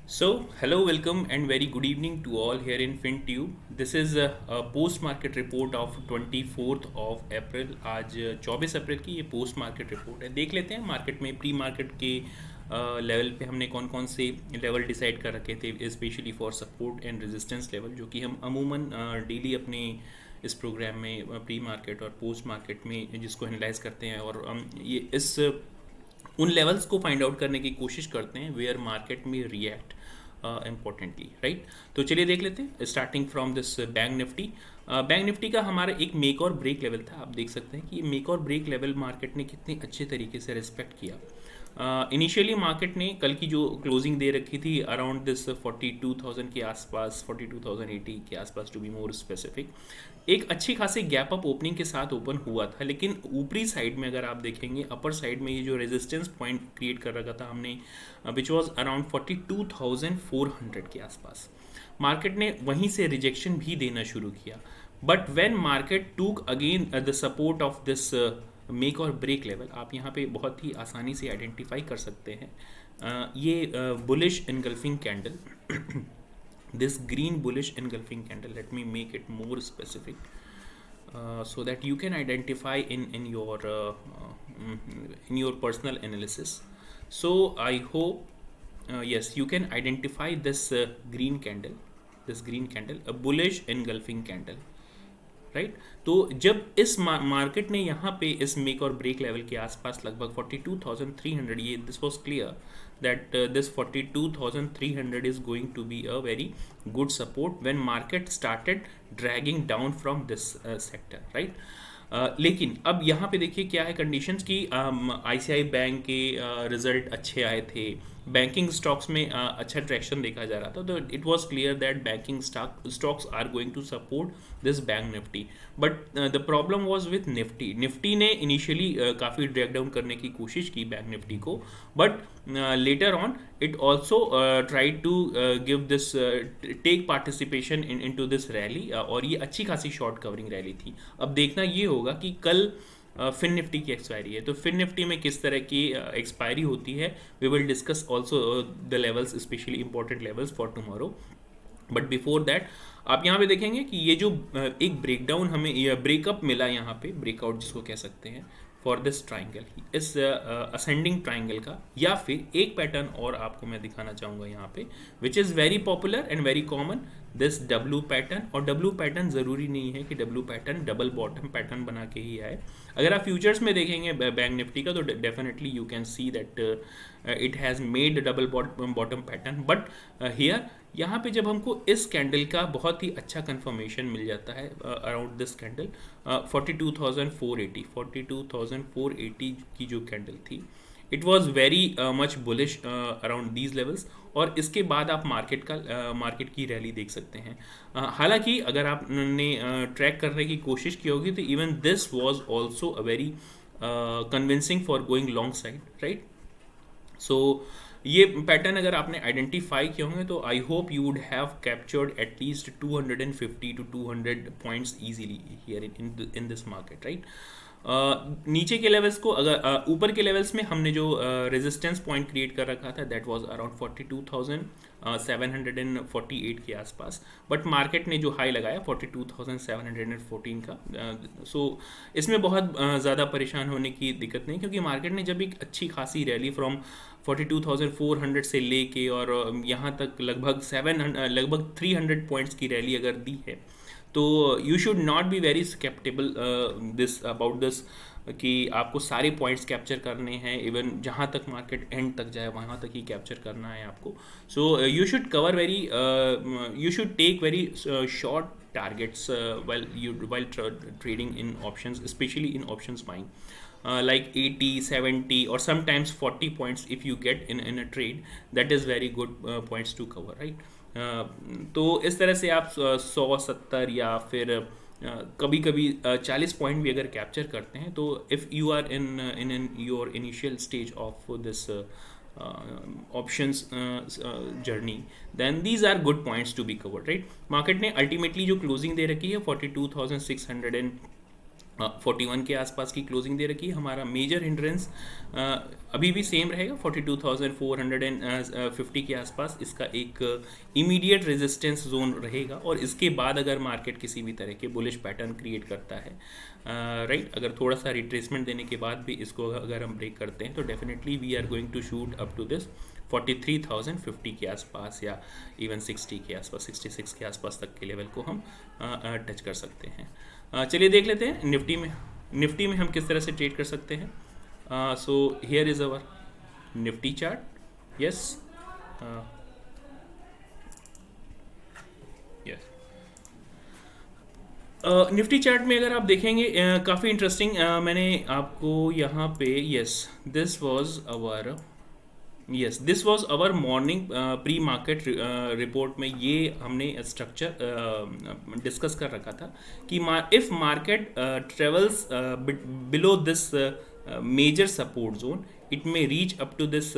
Hello, welcome, and very good evening to all here in FinTube. This is a post market report of 24th of April. आज 24 अप्रैल की ये post market report है. देख लेते हैं market में pre market के लेवल पे हमने कौन कौन से लेवल डिसाइड कर रखे थे, specially for support and resistance level, जो कि हम अमूमन डेली अपने इस प्रोग्राम में प्री मार्केट और पोस्ट मार्केट में जिसको एनालाइज करते हैं. और ये इस उन लेवल्स को फाइंड आउट करने की कोशिश करते हैं वेयर मार्केट में रिएक्ट इम्पोर्टेंटली, राइट. तो चलिए देख लेते हैं starting from this Bank Nifty का हमारा एक मेक और ब्रेक लेवल था. आप देख सकते हैं कि मेक और ब्रेक लेवल मार्केट ने कितने अच्छे तरीके से रिस्पेक्ट किया. इनिशियली मार्केट ने कल की जो क्लोजिंग दे रखी थी अराउंड दिस 42,000 के आसपास, 42,080 के आसपास टू बी मोर स्पेसिफिक, एक अच्छी खासी गैप अप ओपनिंग के साथ ओपन हुआ था. लेकिन ऊपरी साइड में अगर आप देखेंगे, अपर साइड में ये जो रेजिस्टेंस पॉइंट क्रिएट कर रखा था हमने, विच वाज अराउंड 42,400 के आसपास, मार्केट ने वहीं से रिजेक्शन भी देना शुरू किया. बट व्हेन मार्केट टूक again the support of this make और ब्रेक लेवल, आप यहाँ पे बहुत ही आसानी से आइडेंटिफाई कर सकते हैं. ये bullish engulfing candle, this green bullish engulfing candle, let me make it more specific, so that you can identify in your personal analysis. So I hope yes, you can identify this green candle, a bullish engulfing candle, right. तो जब इस market ने यहाँ पे इस make और break level के आसपास लगभग 42,300, ये this was clear that this 42,300 is going to be a very good support when market started dragging down from this sector, right. लेकिन अब यहाँ पे देखिए क्या है कंडीशंस की. आईसीआई बैंक के रिजल्ट अच्छे आए थे, बैंकिंग स्टॉक्स में अच्छा ट्रैक्शन देखा जा रहा था. तो it was clear that banking stocks are going to support this Bank Nifty. But the problem was with Nifty ने इनिशियली काफ़ी ड्रैग डाउन करने की कोशिश की बैंक निफ्टी को, but later on it also try to give this take participation in to this rally, और ये अच्छी खासी शॉर्ट कवरिंग रैली थी. अब देखना ये होगा कि कल फिन निफ्टी की एक्सपायरी है, तो फिन निफ्टी में किस तरह की एक्सपायरी होती है. We will discuss also the levels, specially important levels for tomorrow. But before that आप यहाँ पे देखेंगे कि ये जो एक ब्रेकडाउन हमें, या ब्रेकअप मिला यहाँ पे, ब्रेकआउट जिसको कह सकते हैं, फॉर दिस ट्राइंगल, इस असेंडिंग ट्राइंगल का, या फिर एक पैटर्न और आपको मैं दिखाना चाहूँगा यहाँ पे, which is very popular and very common, this W pattern. और डब्लू पैटर्न ज़रूरी नहीं है कि W pattern double bottom pattern बना के ही आए. अगर आप फ्यूचर्स में देखेंगे बैंक निफ्टी का, तो definitely you can see that it has made double bottom pattern. But here यहाँ पे जब हमको इस कैंडल का बहुत ही अच्छा कंफर्मेशन मिल जाता है अराउंड दिस कैंडल, 42,480 की जो कैंडल थी, it was very much bullish around these levels. और इसके बाद आप मार्केट की रैली देख सकते हैं. हालांकि अगर आपने ट्रैक करने की कोशिश की होगी, तो even this was also a very convincing for going long side, right. So ये पैटर्न अगर आपने आइडेंटिफाई किए होंगे, तो I hope you would have captured at least 250 to 200 points easily here in this market, right. नीचे के लेवल्स को, अगर ऊपर के लेवल्स में हमने जो रेजिस्टेंस पॉइंट क्रिएट कर रखा था, दैट वाज अराउंड 42,748 के आसपास. बट मार्केट ने जो हाई लगाया 42,714 का, सो इसमें बहुत ज़्यादा परेशान होने की दिक्कत नहीं, क्योंकि मार्केट ने जब एक अच्छी खासी रैली फ्रॉम 42,400 से लेके और यहाँ तक लगभग 300 पॉइंट्स की रैली अगर दी है, तो you should not be very skeptical this about this, कि आपको सारे पॉइंट्स कैप्चर करने हैं, इवन जहाँ तक मार्केट एंड तक जाए वहाँ तक ही कैप्चर करना है आपको. So you should cover very, you should take very short targets while trading in options, especially in options buying, like 80, 70 or sometimes 40 points if you get in a trade, that is very good points to cover, right. तो इस तरह से आप 100, 70 या फिर कभी कभी 40 point भी अगर कैप्चर करते हैं, तो if you are in your initial stage of this options journey, then these are good points to be covered, right. Market ने अल्टीमेटली जो क्लोजिंग दे रखी है 42,600 41 के आसपास की क्लोजिंग दे रखी है। हमारा मेजर हिंड्रेंस अभी भी सेम रहेगा 42,450 के आसपास, इसका एक इमीडिएट रेजिस्टेंस जोन रहेगा। और इसके बाद अगर मार्केट किसी भी तरह के बुलिश पैटर्न क्रिएट करता है, राइट, अगर थोड़ा सा रिट्रेसमेंट देने के बाद भी इसको अगर हम ब्रेक करते हैं तो definitely we are going to shoot up to this 43,050 के आसपास या इवन 60 के आसपास, 66 के आसपास तक के लेवल को हम टच कर सकते हैं। चलिए देख लेते हैं निफ्टी में हम किस तरह से ट्रेड कर सकते हैं। So here is our Nifty chart. Yes, yes, Nifty chart में अगर आप देखेंगे काफ़ी इंटरेस्टिंग, मैंने आपको यहाँ पे this was our morning pre market report में ये हमने स्ट्रक्चर डिस्कस कर रखा था कि if market travels below this major support zone, it may reach up to this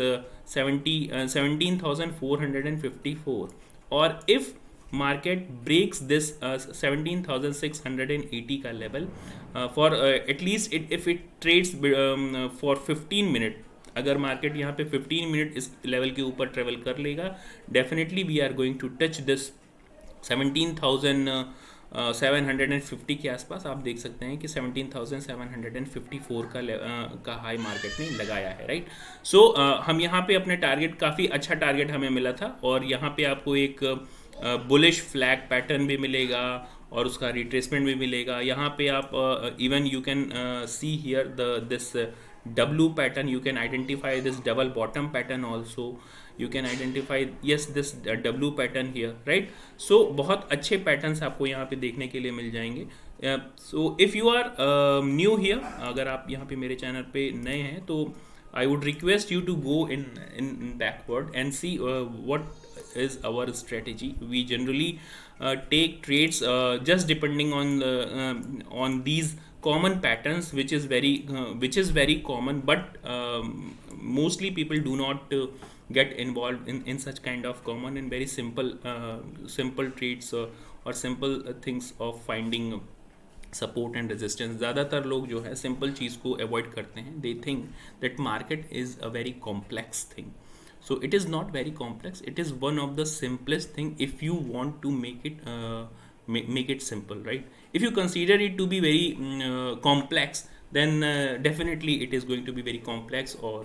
17,454, और इफ market breaks this 17,680 का level for at least if it trades for 15 minute, अगर मार्केट यहाँ पे 15 मिनट इस लेवल के ऊपर ट्रेवल कर लेगा, definitely we are going to touch this 17,750 के आसपास। आप देख सकते हैं कि 17,754 का हाई मार्केट ने लगाया है, राइट। सो हम यहाँ पे अपने टारगेट, काफ़ी अच्छा टारगेट हमें मिला था, और यहाँ पे आपको एक बुलिश फ्लैग पैटर्न भी मिलेगा और उसका रिट्रेसमेंट भी मिलेगा। यहाँ पे आप even you can see here this W pattern, you can identify this double bottom pattern also, you can identify yes this W pattern here, right। so बहुत अच्छे patterns आपको यहाँ पे देखने के लिए मिल जाएंगे। so if you are new here, अगर आप यहाँ पे मेरे चैनल पे नए हैं तो I would request you to go in backward and see what is our strategy. We generally take trades just depending on these common patterns, which is very common, but mostly people do not get involved in such kind of common and very simple trades or simple things of finding support and resistance. ज़्यादातर लोग जो है simple चीज़ को avoid करते हैं। They think that market is a very complex thing. So it is not very complex, it is one of the simplest thing if you want to make it simple, right? If you consider it to be very complex, then definitely it is going to be very complex, or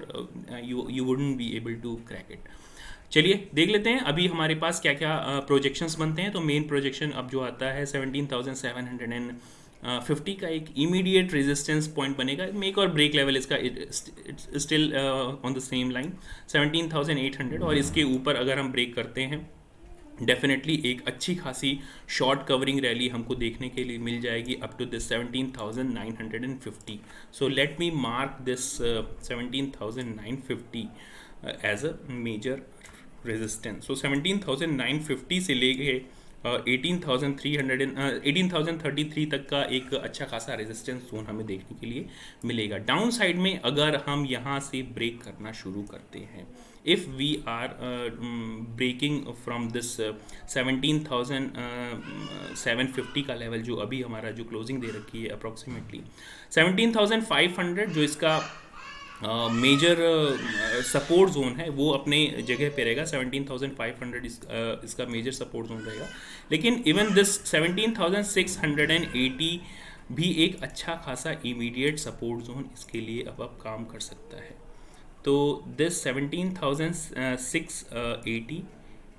you wouldn't be able to crack it. चलिए देख लेते हैं अभी हमारे पास क्या क्या projections बनते हैं। तो मेन प्रोजेक्शन अब जो आता है 17,750 का एक इमीडिएट रेजिस्टेंस पॉइंट बनेगा, मेक और ब्रेक लेवल इसका still on the same line 17,800, और इसके ऊपर अगर हम ब्रेक करते हैं डेफिनेटली एक अच्छी खासी शॉर्ट कवरिंग रैली हमको देखने के लिए मिल जाएगी up to this 17,950। So let me mark this 17,950 as a major resistance. So 17,950 से लेके 18,033 तक का एक अच्छा खासा रेजिस्टेंस जोन हमें देखने के लिए मिलेगा। डाउन साइड में अगर हम यहाँ से ब्रेक करना शुरू करते हैं, if we are breaking from this 17,750 का लेवल जो अभी हमारा जो क्लोजिंग दे रखी है अप्रॉक्सीमेटली 17,500 जो इसका मेजर सपोर्ट जोन है वो अपने जगह पे रहेगा। 17,500 इसका मेजर सपोर्ट जोन रहेगा, लेकिन इवन दिस 17,680 भी एक अच्छा खासा इमीडिएट सपोर्ट जोन इसके लिए अब काम कर सकता है। तो this 17,680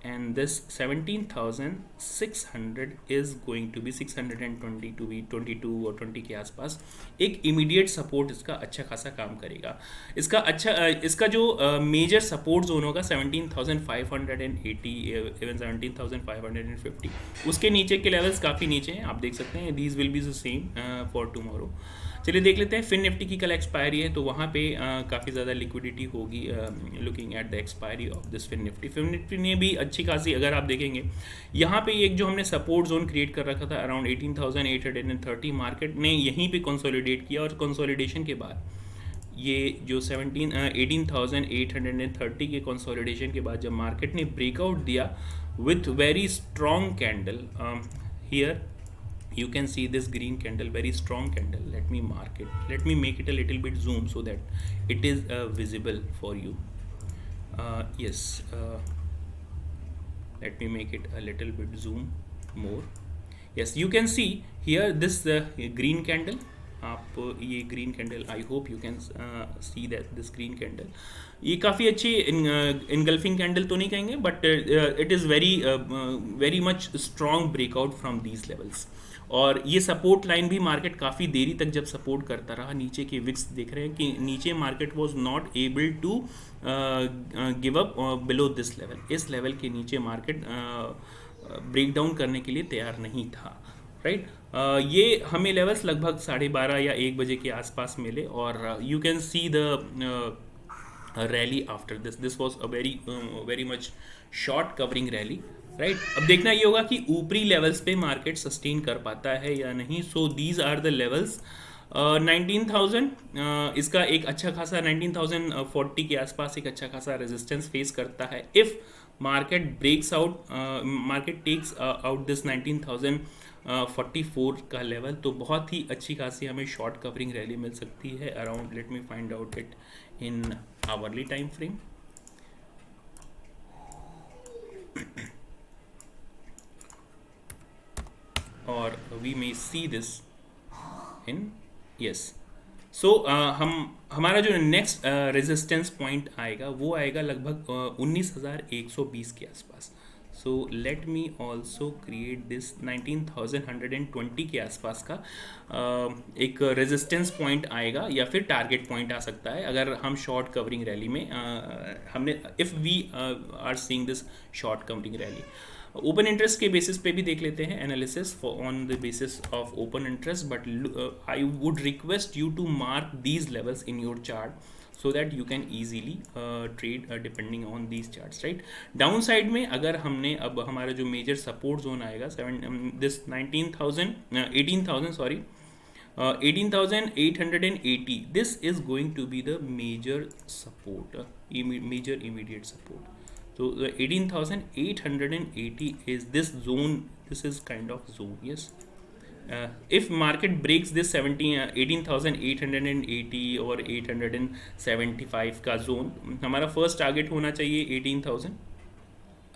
and this 17,600 is going to be 620 to be 22 और 20 के आसपास एक इमीडिएट सपोर्ट इसका अच्छा खासा काम करेगा। इसका जो मेजर सपोर्ट जोन होगा 17,580 इवन 17,550, उसके नीचे के लेवल्स काफ़ी नीचे हैं, आप देख सकते हैं। These will be the same for tomorrow. चलिए देख लेते हैं फिन निफ्टी की कल एक्सपायरी है, तो वहाँ पे काफ़ी ज़्यादा लिक्विडिटी होगी looking at the expiry of this Fin Nifty ने भी अच्छी खासी, अगर आप देखेंगे यहाँ पे एक जो हमने सपोर्ट जोन क्रिएट कर रखा था अराउंड 18,830, मार्केट ने यहीं पे कंसोलिडेट किया, और कंसोलिडेशन के बाद ये जो 18,830 के कंसोलिडेशन के बाद जब मार्केट ने ब्रेकआउट दिया with very strong candle here you can see this green candle, very strong candle. Let me mark it, let me make it a little bit zoom so that it is visible for you. Yes, let me make it a little bit zoom more. Yes, you can see here this green candle. आप ये green candle, I hope you can see that this green candle, ये काफ़ी अच्छी engulfing candle तो नहीं कहेंगे, but it is very much strong breakout from these levels. और ये सपोर्ट लाइन भी मार्केट काफ़ी देरी तक जब सपोर्ट करता रहा, नीचे के विक्स देख रहे हैं कि नीचे market was not able to give up below this level. इस लेवल के नीचे मार्केट ब्रेक डाउन करने के लिए तैयार नहीं था, राइट. ये हमें लेवल्स लगभग 12:30 या 1 बजे के आसपास मिले, और you can see the rally after this was a very much short covering rally, right. अब देखना ये होगा कि ऊपरी लेवल्स पे मार्केट सस्टेन कर पाता है या नहीं. So these are the levels. 19,000 इसका एक अच्छा खासा 19,040 के आसपास एक अच्छा खासा रेजिस्टेंस फेस करता है. If market breaks out, market takes out this 19,044 का लेवल, तो बहुत ही अच्छी खासी हमें शॉर्ट कवरिंग रैली मिल सकती है around, let me find out it in hourly time frame. और we may see this in, yes. So हमारा जो नेक्स्ट रेजिस्टेंस पॉइंट आएगा वो आएगा लगभग 19,120 के आसपास. सो let me also create this 19,120 के आसपास का एक रेजिस्टेंस पॉइंट आएगा, या फिर टारगेट पॉइंट आ सकता है अगर हम शॉर्ट कवरिंग रैली में हमने, if we are seeing this short covering rally. Open interest के बेसिस पे भी देख लेते हैं analysis on the basis of open interest, but I would request you to mark these levels in your chart so that you can easily trade depending on these charts, right. Down side में अगर हमने, अब हमारा जो major support zone आएगा this 18,880, this is going to be the major support, major immediate support. So the 18,880 is this zone, this is kind of zone, yes. If market breaks this 18,880 और 875 का zone, हमारा first target होना चाहिए 18,000,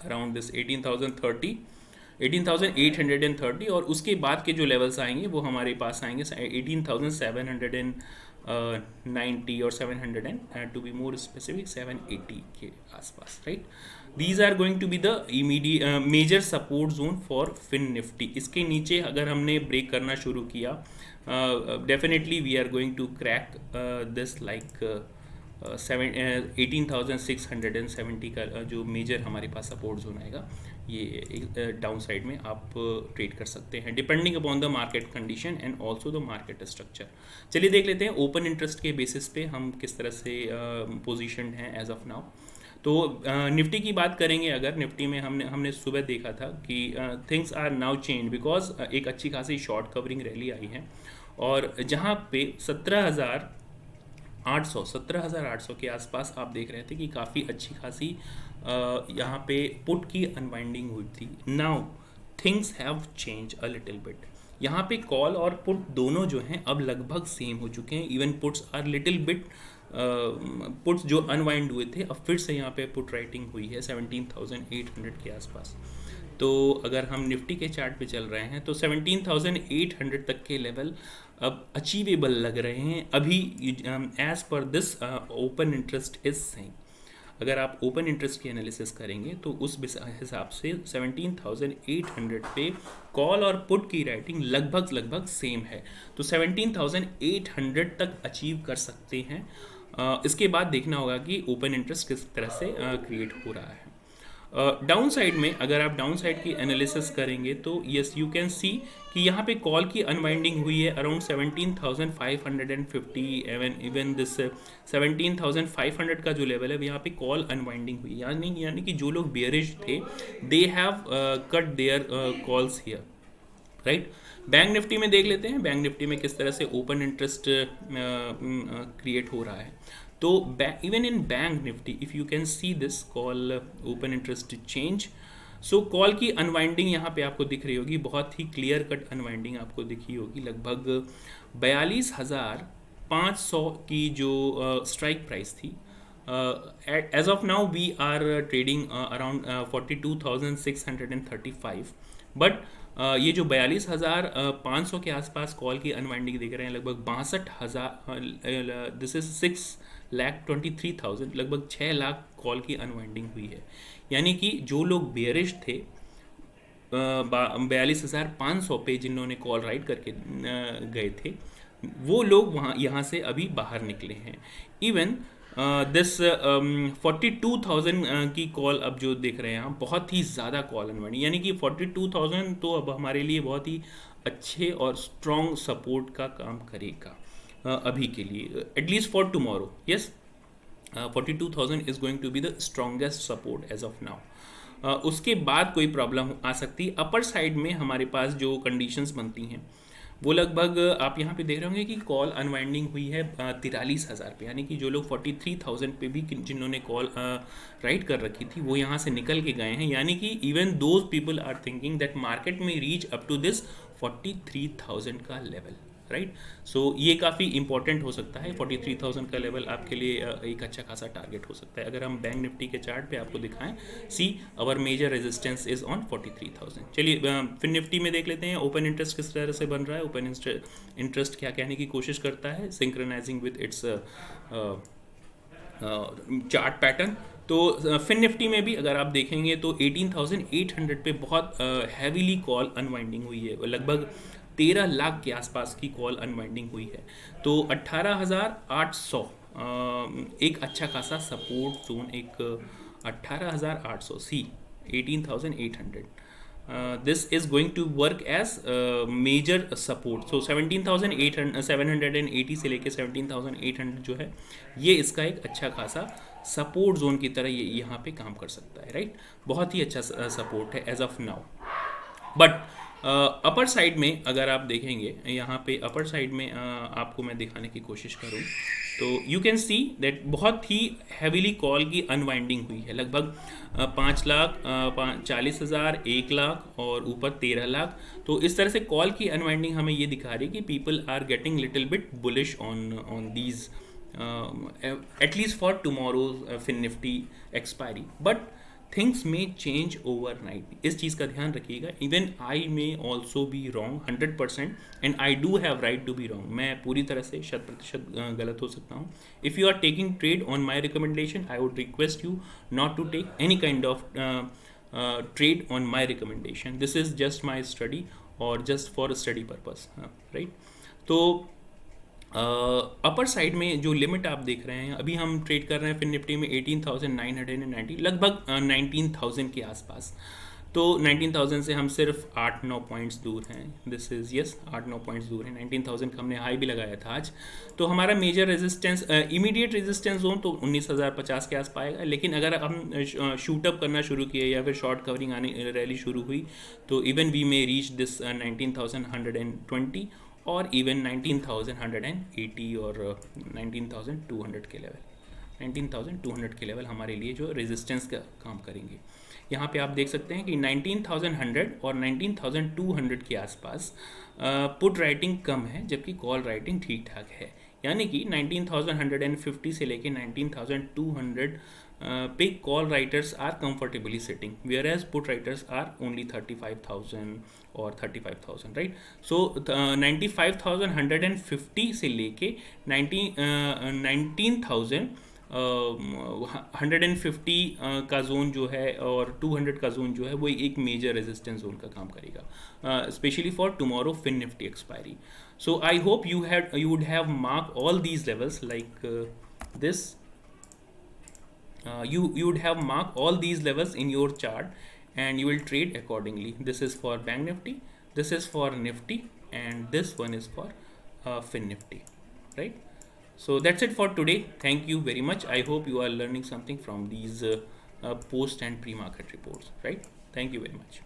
around this 18,830, और उसके बाद के जो लेवल्स आएंगे वो हमारे पास आएंगे 18,790 और 700 टू बी मोर स्पेसिफिक 780 के आसपास, right. These are going to be the immediate major support zone for Fin Nifty. इसके नीचे अगर हमने ब्रेक करना शुरू किया, definitely we are going to crack this like 18,670 का जो मेजर हमारे पास सपोर्ट जोन आएगा, ये डाउन साइड में आप ट्रेड कर सकते हैं depending upon the market condition and also the market structure. चलिए देख लेते हैं ओपन इंटरेस्ट के बेसिस पे हम किस तरह से पोजीशनड हैं एज ऑफ नाउ. तो निफ्टी की बात करेंगे अगर, निफ्टी में हमने सुबह देखा था कि things are now change because एक अच्छी खासी शॉर्ट कवरिंग रैली आई है, और जहाँ पे 17,800 के आसपास आप देख रहे थे कि काफ़ी अच्छी खासी यहाँ पे पुट की अनवाइंडिंग हुई थी. Now things have change a little bit. यहाँ पे कॉल और पुट दोनों जो हैं अब लगभग सेम हो चुके हैं. Even puts are little bit, puts जो अनवाइंड हुए थे अब फिर से यहाँ पे पुट राइटिंग हुई है 17,800 के आसपास. तो अगर हम निफ्टी के चार्ट पे चल रहे हैं तो 17,800 तक के लेवल अब अचीवेबल लग रहे हैं अभी, as per this open interest is same. अगर आप ओपन इंटरेस्ट की एनालिसिस करेंगे तो उस हिसाब से 17,800 पे कॉल और पुट की राइटिंग लगभग सेम है, तो 17,800 तक अचीव कर सकते हैं. इसके बाद देखना होगा कि ओपन इंटरेस्ट किस तरह से क्रिएट हो रहा है. डाउन साइड में अगर आप डाउन साइड की एनालिसिस करेंगे तो यस यू कैन सी कि यहाँ पे कॉल की अनवाइंडिंग हुई है अराउंड 17,550, इवन दिस 17,500 का जो लेवल है यहाँ पे कॉल अनवाइंडिंग हुई है, यानी कि जो लोग बेयरिश थे they have cut their calls here, right. Bank Nifty में देख लेते हैं बैंक निफ्टी में किस तरह से ओपन इंटरेस्ट क्रिएट हो रहा है. तो even in bank nifty if you can see this call open interest change, so call की अनवाइंडिंग यहाँ पे आपको दिख रही होगी, बहुत ही क्लियर कट अनवाइंडिंग आपको दिखी होगी। लगभग 42,500 की जो स्ट्राइक प्राइस थी, as of now we are trading around 42,635, but ये जो 42,500 के आसपास कॉल की अनवाइंडिंग दिख रहे हैं, लगभग 62,000, दिस इज 6,23,000, लगभग 6 लाख कॉल की अनवाइंडिंग हुई है। यानी कि जो लोग बेयरिश थे 42,500 पे, जिन्होंने कॉल राइट करके गए थे, वो लोग यहाँ से अभी बाहर निकले हैं। इवन दिस 42,000 की कॉल अब जो देख रहे हैं आप, बहुत ही ज़्यादा कॉल अनवाइंडिंग, यानी कि 42,000 तो अब हमारे लिए बहुत ही अच्छे और स्ट्रॉन्ग सपोर्ट का काम करेगा अभी के लिए, at least for tomorrow. Yes, 42,000 is going to be the strongest support as of now. उसके बाद कोई प्रॉब्लम आ सकती है। अपर साइड में हमारे पास जो कंडीशंस बनती हैं वो लगभग आप यहाँ पे देख रहे होंगे कि कॉल अनवाइंडिंग हुई है 43,000 पे, यानी कि जो लोग 43,000 पे भी जिन्होंने कॉल राइट कर रखी थी वो यहाँ से निकल के गए हैं। यानी कि even those people are thinking that market में रीच अप टू दिस 43,000 का लेवल, राइट। सो ये काफ़ी इंपॉर्टेंट हो सकता है। 43,000 का लेवल आपके लिए एक अच्छा खासा टारगेट हो सकता है। अगर हम बैंक निफ्टी के चार्ट पे आपको दिखाएं, see our major resistance is on 43,000। चलिए फिर निफ्टी में देख लेते हैं ओपन इंटरेस्ट किस तरह से बन रहा है। ओपन इंटरेस्ट क्या कहने की कोशिश करता है, synchronising with its chart pattern. तो फिन निफ्टी में भी अगर आप देखेंगे तो 18,800 पे बहुत हैवीली कॉल अनवाइंडिंग हुई है, लगभग 13 लाख के आसपास की कॉल अनवाइंडिंग हुई है। तो 18,800 एक अच्छा खासा सपोर्ट जोन, एक 18,800 सी 18,800, this is going to work as major support। so 17,780 से लेके 17,800 जो है, ये इसका एक अच्छा खासा सपोर्ट जोन की तरह ये यहाँ पे काम कर सकता है, राइट। बहुत ही अच्छा सपोर्ट है as of now. But upper side में अगर आप देखेंगे, यहाँ पे अपर साइड में आपको मैं दिखाने की कोशिश करूँ तो यू कैन सी दैट बहुत ही हैवीली कॉल की अनवाइंडिंग हुई है, लगभग 5,40,000, 1 लाख और ऊपर 13 लाख। तो इस तरह से कॉल की अनवाइंडिंग हमें ये दिखा रही है कि people are getting little bit bullish on these at least for tomorrow's Fin Nifty expiry. But things में चेंज ओवरनाइट, इस चीज़ का ध्यान रखिएगा। Even I may also be wrong 100%, and I do have right to be wrong. मैं पूरी तरह से 100% गलत हो सकता हूँ। If you are taking trade on my recommendation, I would request you not to take any kind of trade on my recommendation. This is just my study और just for study purpose, right. तो upper side में जो limit आप देख रहे हैं, अभी हम ट्रेड कर रहे हैं फिन निफ्टी में 18,990, लगभग 19,000 के आसपास। तो 19,000 से हम सिर्फ 8-9 पॉइंट्स दूर हैं। दिस इज़ यस 8-9 पॉइंट्स दूर हैं। 19,000 का हमने हाई भी लगाया था आज। तो हमारा major resistance, immediate resistance zone तो 19,050 के आस पाएगा। लेकिन अगर हम शूटअप करना शुरू किए या फिर शॉर्ट कवरिंग आने रैली शुरू हुई तो even we may reach this 19,120 और इवन 19,180 और 19,200 के लेवल, 19,200 के लेवल हमारे लिए जो रेजिस्टेंस का काम करेंगे। यहाँ पे आप देख सकते हैं कि 19,100 और 19,200 के आसपास पुट राइटिंग कम है, जबकि कॉल राइटिंग ठीक ठाक है। यानी कि 19,150 से लेके 19,200 पे call writers are comfortably sitting, whereas put writers are only 35,000 और 35,000, राइट। सो 95,150 से लेके 19,150 का जोन जो है और 200 का जोन जो है वो एक मेजर रेजिस्टेंस जोन का काम करेगा, specially for tomorrow Fin Nifty expiry. So I hope you would have marked all these levels like this. You would have marked all these levels in your chart and you will trade accordingly. This is for bank nifty, this is for nifty, and this one is for fin nifty, right? So that's it for today. Thank you very much. I hope you are learning something from these post and pre-market reports, right? Thank you very much.